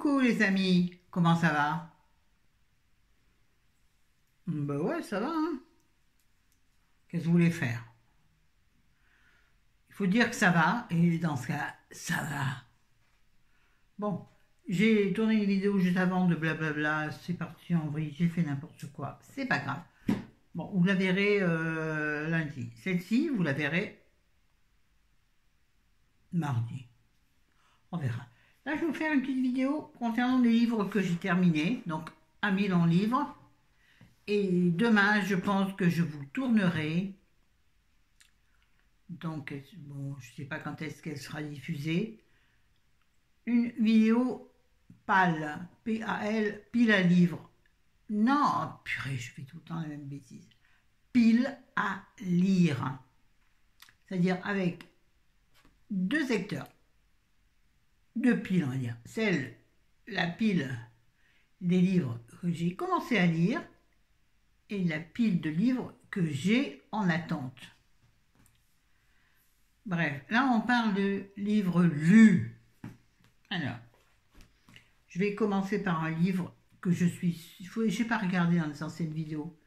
Coucou les amis, comment ça va? Bah ouais, ça va, hein. Qu'est-ce que vous voulez faire? Il faut dire que ça va, et dans ce cas, ça va. Bon, j'ai tourné une vidéo juste avant de blablabla, c'est parti en vrille, j'ai fait n'importe quoi, c'est pas grave. Bon, vous la verrez lundi. Celle-ci, vous la verrez mardi. On verra. Là, je vais vous faire une petite vidéo concernant les livres que j'ai terminés, donc 1 000 livres. Et demain, je pense que je vous tournerai. Donc, bon, je ne sais pas quand est-ce qu'elle sera diffusée. Une vidéo PAL, P-A-L, pile à livre. Non, purée, je fais tout le temps la même bêtise. Pile à lire. C'est-à-dire avec deux secteurs. Deux piles, on va dire. La pile des livres que j'ai commencé à lire et la pile de livres que j'ai en attente. Bref, là on parle de livres lus. Alors, je vais commencer par un livre que je suis... Je n'ai pas regardé dans les anciennes vidéos.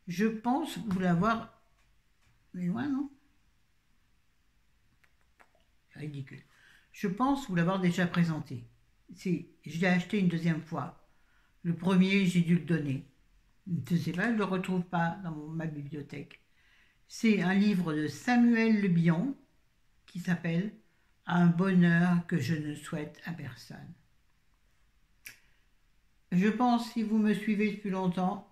Je pense vous l'avoir... Mais loin, non? C'est ridicule. Je pense vous l'avoir déjà présenté. Je l'ai acheté une deuxième fois. Le premier, j'ai dû le donner. Je ne sais pas, je ne le retrouve pas dans ma bibliothèque. C'est un livre de Samuel Le Bihan qui s'appelle « Un bonheur que je ne souhaite à personne ». Je pense, si vous me suivez depuis longtemps,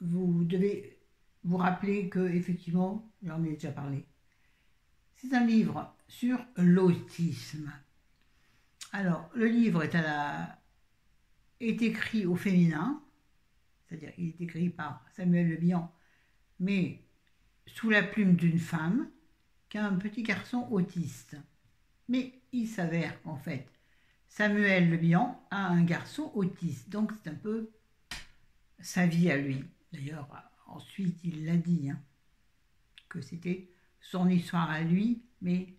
vous devez vous rappeler que, effectivement, j'en ai déjà parlé. C'est un livre sur l'autisme. Alors, le livre est écrit au féminin, c'est-à-dire il est écrit par Samuel Le Bihan, mais sous la plume d'une femme qui a un petit garçon autiste. Mais il s'avère qu'en fait, Samuel Le Bihan a un garçon autiste, donc c'est un peu sa vie à lui. D'ailleurs, ensuite, il l'a dit, hein, que c'était son histoire à lui, mais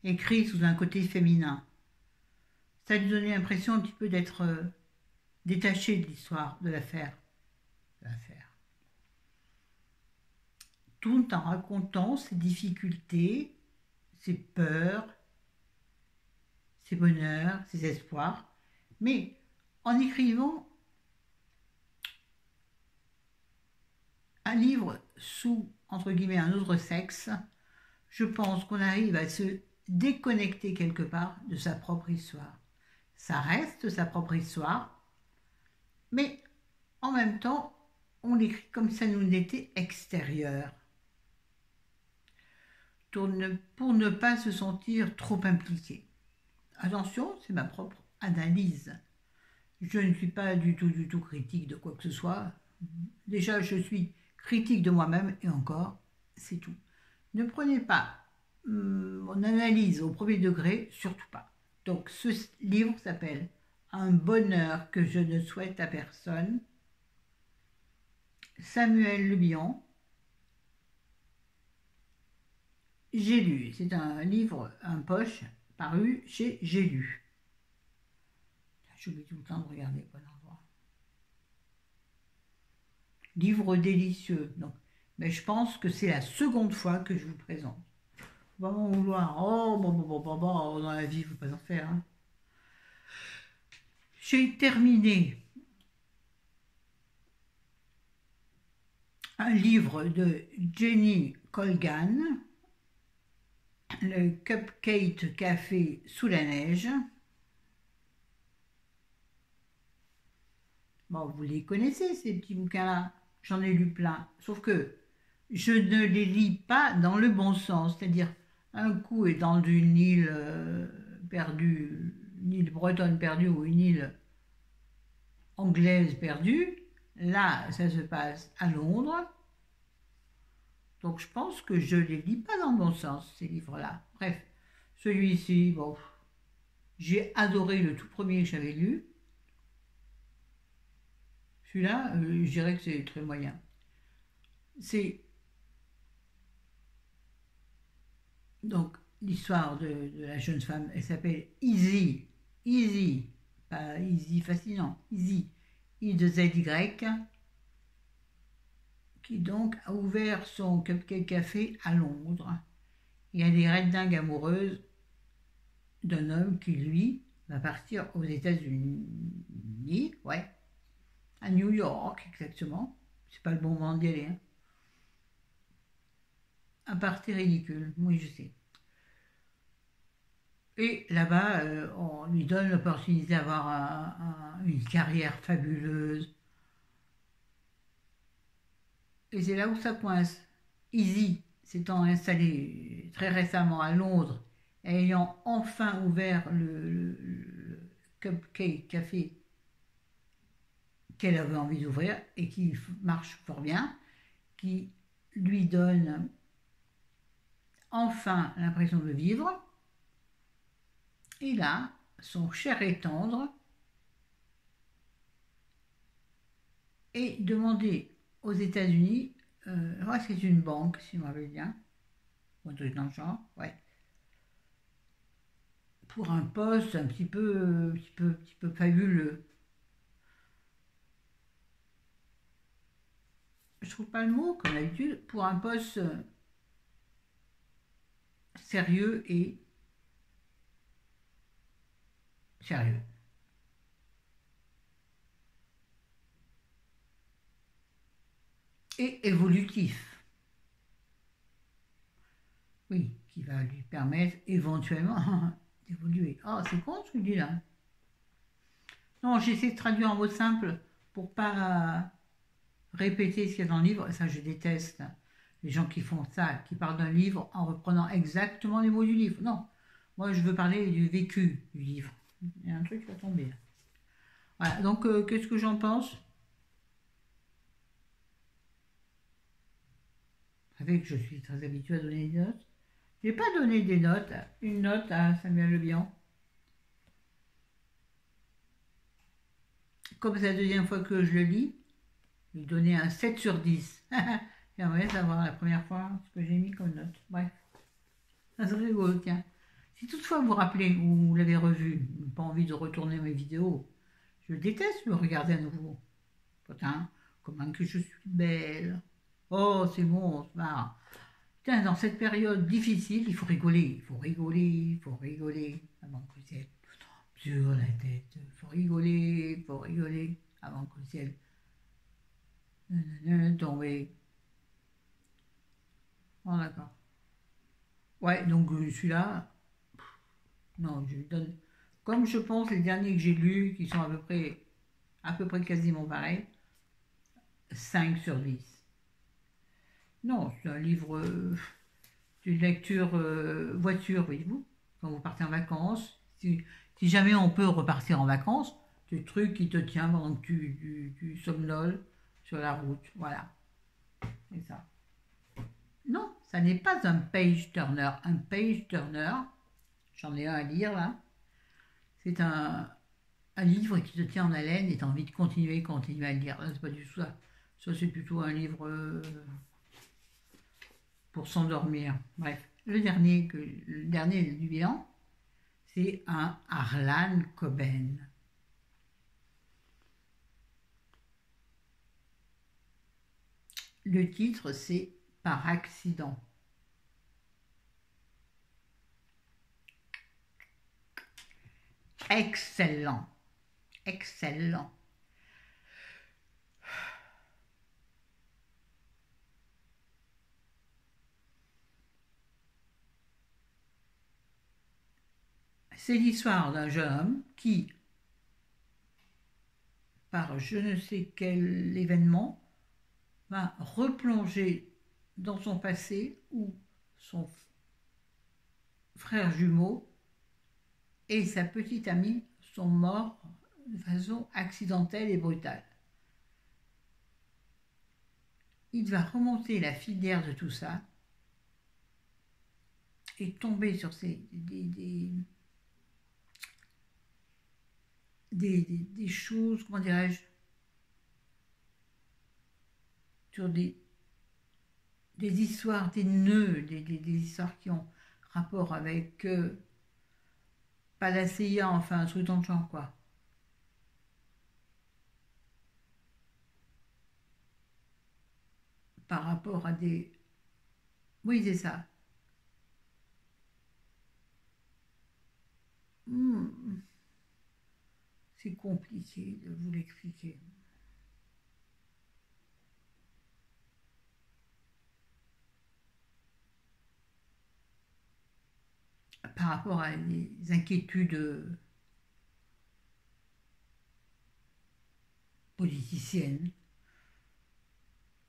écrit sous un côté féminin. Ça lui donnait l'impression un petit peu d'être détaché de l'histoire, de l'affaire. Tout en racontant ses difficultés, ses peurs, ses bonheurs, ses espoirs, mais en écrivant un livre sous, entre guillemets, un autre sexe, je pense qu'on arrive à se déconnecter quelque part de sa propre histoire. Ça reste sa propre histoire, mais en même temps, on l'écrit comme ça nous était extérieur. Pour ne pas se sentir trop impliqué. Attention, c'est ma propre analyse. Je ne suis pas du tout critique de quoi que ce soit. Déjà, je suis critique de moi-même et encore, c'est tout. Ne prenez pas mon analyse au premier degré, surtout pas. Donc, ce livre s'appelle « Un bonheur que je ne souhaite à personne ». Samuel Le Bihan. J'ai lu, c'est un livre, un poche, paru chez J'ai lu. J'oublie tout le temps de regarder le bon endroit. Livre délicieux. Donc, mais je pense que c'est la seconde fois que je vous présente. Bon, m'en vouloir. Oh, bon, dans la vie, il ne faut pas en faire. Hein. J'ai terminé un livre de Jenny Colgan, le Cupcake Café sous la neige. Bon, vous les connaissez, ces petits bouquins-là. J'en ai lu plein. Sauf que je ne les lis pas dans le bon sens. C'est-à-dire, un coup est dans une île perdue, une île bretonne perdue ou une île anglaise perdue. Là, ça se passe à Londres. Donc, je pense que je ne les lis pas dans le bon sens, ces livres-là. Bref, celui-ci, bon, j'ai adoré le tout premier que j'avais lu. Celui-là, je dirais que c'est très moyen. C'est donc l'histoire de la jeune femme. Elle s'appelle Izzy pas Easy fascinant, Easy, I-2-Z-Y, qui donc a ouvert son Cupcake Café à Londres. Il y a des red dingues amoureuses d'un homme qui, lui, va partir aux États-Unis, ouais, à New York exactement. C'est pas le bon moment d'y aller, hein. Un parti ridicule, oui, je sais. Et là-bas, on lui donne l'opportunité d'avoir une carrière fabuleuse. Et c'est là où ça coince. Easy, s'étant installé très récemment à Londres, ayant enfin ouvert le Cupcake Café qu'elle avait envie d'ouvrir et qui marche fort bien, qui lui donne enfin l'impression de vivre. Et là, son cher et tendre est demandé aux États-Unis, c'est une banque, si je me rappelle bien, ou un truc dans le genre, ouais, pour un poste un petit peu fabuleux. Je trouve pas le mot, comme d'habitude, pour un poste sérieux et sérieux. Et évolutif. Oui, qui va lui permettre éventuellement d'évoluer. Ah, c'est con ce que je dis là. Non, j'essaie de traduire en mots simples pour pas répéter ce qu'il y a dans le livre. Ça, je déteste les gens qui font ça, qui parlent d'un livre en reprenant exactement les mots du livre. Non, moi, je veux parler du vécu du livre. Il y a un truc qui va tomber là. Voilà, donc qu'est-ce que j'en pense? Vous savez que je suis très habituée à donner des notes. Je n'ai pas donné des notes, une note à Samuel Le Bihan. Comme c'est la deuxième fois que je le lis, je lui ai donné un 7 sur 10. J'aimerais savoir la première fois ce que j'ai mis comme note. Bref, ça serait rigolo, tiens. Si toutefois vous vous rappelez ou vous l'avez revu, pas envie de retourner mes vidéos, je déteste me regarder à nouveau. Putain, comment que je suis belle. Oh, c'est bon, on se marre. Putain, dans cette période difficile, il faut rigoler, il faut rigoler, il faut rigoler avant que le ciel sur la tête. Il faut rigoler avant que le ciel tombe. Bon, d'accord. Ouais, donc celui-là, non, je lui donne. Comme je pense les derniers que j'ai lus, qui sont à peu près quasiment pareils, 5 sur 10. Non, c'est un livre d'une lecture voiture, voyez-vous, quand vous partez en vacances. Si jamais on peut repartir en vacances, c'est le truc qui te tient pendant que tu somnoles sur la route. Voilà, c'est ça. Non, ça n'est pas un page turner. Un page turner, j'en ai un à lire là, c'est un livre qui te tient en haleine et tu as envie de continuer à le lire. Là, c'est pas du tout ça. Ça, c'est plutôt un livre pour s'endormir. Bref, le dernier du bilan, c'est un Harlan Coben. Le titre, c'est Par accident. Excellent, excellent. C'est l'histoire d'un jeune homme qui, par je ne sais quel événement, va replonger dans son passé où son frère jumeau et sa petite amie sont morts de façon accidentelle et brutale. Il va remonter la filière de tout ça et tomber sur des choses, comment dirais-je, sur des histoires, des nœuds, des histoires qui ont rapport avec pas la CIA, enfin un truc dans le genre quoi. par rapport à des... Oui, c'est ça. Hmm, c'est compliqué de vous l'expliquer. Par rapport à des inquiétudes politiciennes,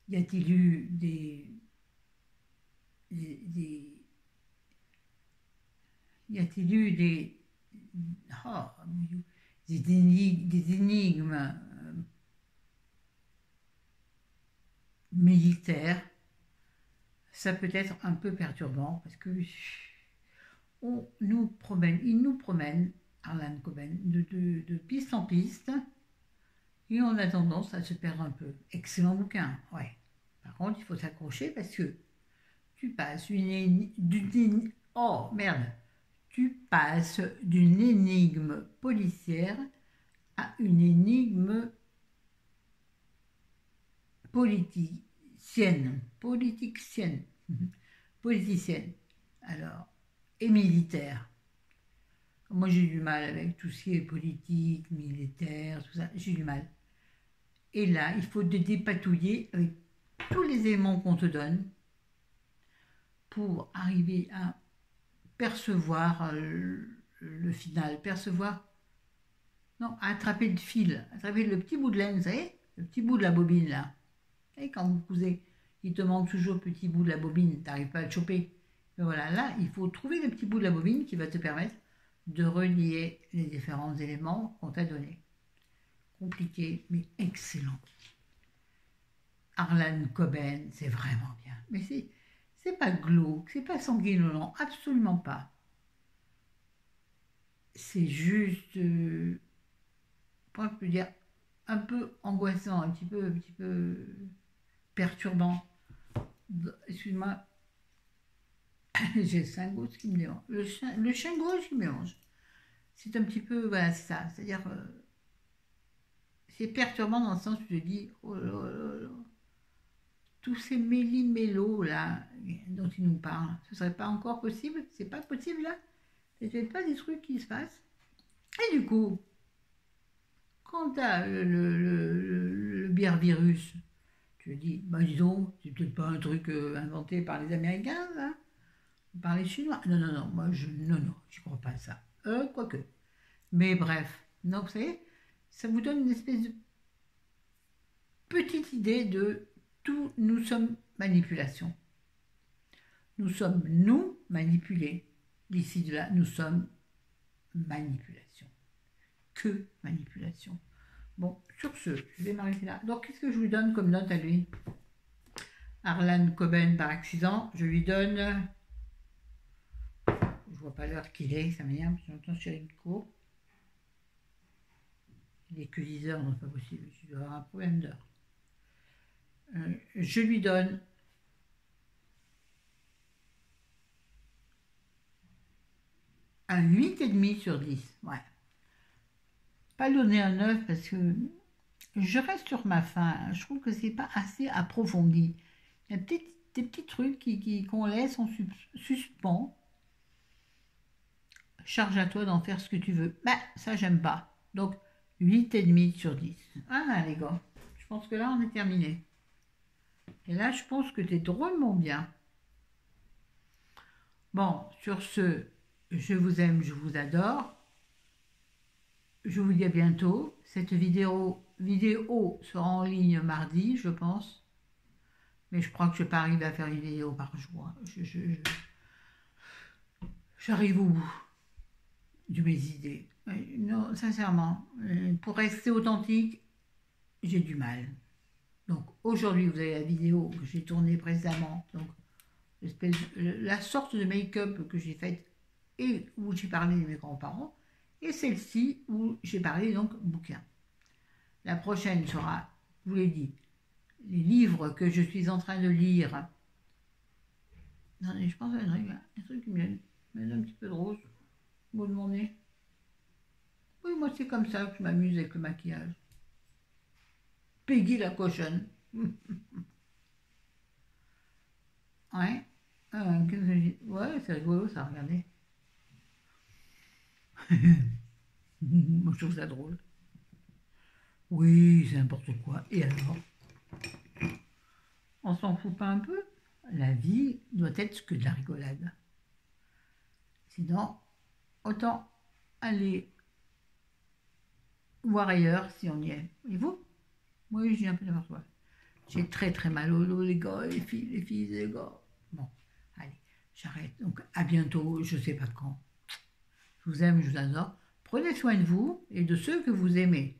y a-t-il eu des y a-t-il eu oh, des énigmes militaires? Ça peut être un peu perturbant parce que il nous promène, Harlan Coben, de piste en piste et on a tendance à se perdre un peu. Excellent bouquin, ouais. Par contre, il faut s'accrocher parce que tu passes oh merde, tu passes d'une énigme policière à une énigme politicienne, politicienne, politicienne, alors, et militaire. Moi, j'ai du mal avec tout ce qui est politique, militaire, tout ça, j'ai du mal. Et là, il faut te dépatouiller avec tous les éléments qu'on te donne pour arriver à percevoir le final, percevoir, non, à attraper le fil, attraper le petit bout de laine, vous savez, le petit bout de la bobine là. Et quand vous cousez, il te manque toujours le petit bout de la bobine, tu n'arrives pas à le choper. Mais voilà, là, il faut trouver le petit bout de la bobine qui va te permettre de relier les différents éléments qu'on t'a donnés. Compliqué, mais excellent. Harlan Coben, c'est vraiment bien. Mais c'est pas glauque, c'est pas sanguinolent, absolument pas. C'est juste, comment je peux dire, un peu angoissant, un petit peu perturbant. Excuse-moi, j'ai le sein gauche qui me dérange. Le chien gauche qui me dérange. C'est un petit peu, voilà, c'est ça. C'est-à-dire, c'est perturbant dans le sens où je dis, oh là là là, tous ces méli-mélos là dont il nous parle, ce serait pas encore possible? C'est pas possible là? Il n'y a pas des trucs qui se passent? Et du coup, quand tu as le bière virus, tu te dis, bah disons, c'est peut-être pas un truc inventé par les Américains, là, ou par les Chinois. Non, non, non, non, je crois pas à ça. Quoique. Mais bref, donc vous savez, ça vous donne une espèce de petite idée de tout, nous sommes manipulation. Nous sommes nous manipulés. D'ici de là, nous sommes manipulation. Que manipulation. Bon, sur ce, je vais m'arrêter là. Donc, qu'est-ce que je lui donne comme note à lui? Harlan Coben par accident, je lui donne... Je vois pas l'heure qu'il est, ça m'énerve, j'entends sur une cour. Il est que 10 heures, donc c'est pas possible, je dois avoir un problème d'heure. Je lui donne un 8,5 sur 10. Ouais. Pas donner un 9 parce que je reste sur ma faim. Je trouve que c'est pas assez approfondi. Il y a peut-être des petits trucs qu'on laisse en suspens. Charge à toi d'en faire ce que tu veux. Ben, ça, j'aime pas. Donc, 8,5 sur 10. Ah, les gars, je pense que là, on est terminé. Et là, je pense que tu es drôlement bien. Bon, sur ce, je vous aime, je vous adore. Je vous dis à bientôt. Cette vidéo sera en ligne mardi, je pense. Mais je crois que je ne vais pas arriver à faire une vidéo par jour. J'arrive au bout de mes idées. Non, sincèrement, pour rester authentique, j'ai du mal. Donc aujourd'hui, vous avez la vidéo que j'ai tournée précédemment. Donc, la sorte de make-up que j'ai faite et où j'ai parlé de mes grands-parents. Et celle-ci où j'ai parlé donc bouquin. La prochaine sera, je vous l'ai dit, les livres que je suis en train de lire. Non, je pense à un truc qui me met un petit peu de rose au bout de mon nez. Oui, moi c'est comme ça que je m'amuse avec le maquillage. Peggy la cochonne. Ouais. Qu'est-ce que ouais, c'est rigolo ça, regardez. Moi, je trouve ça drôle. Oui, c'est n'importe quoi. Et alors? On s'en fout pas un peu? La vie doit être que de la rigolade. Sinon, autant aller voir ailleurs si on y est. Et vous? Oui, j'ai un peu n'importe quoi. J'ai très très mal au dos, les gars, les filles, les gars. Bon, allez, j'arrête. Donc, à bientôt, je sais pas quand. Je vous aime, je vous adore. Prenez soin de vous et de ceux que vous aimez.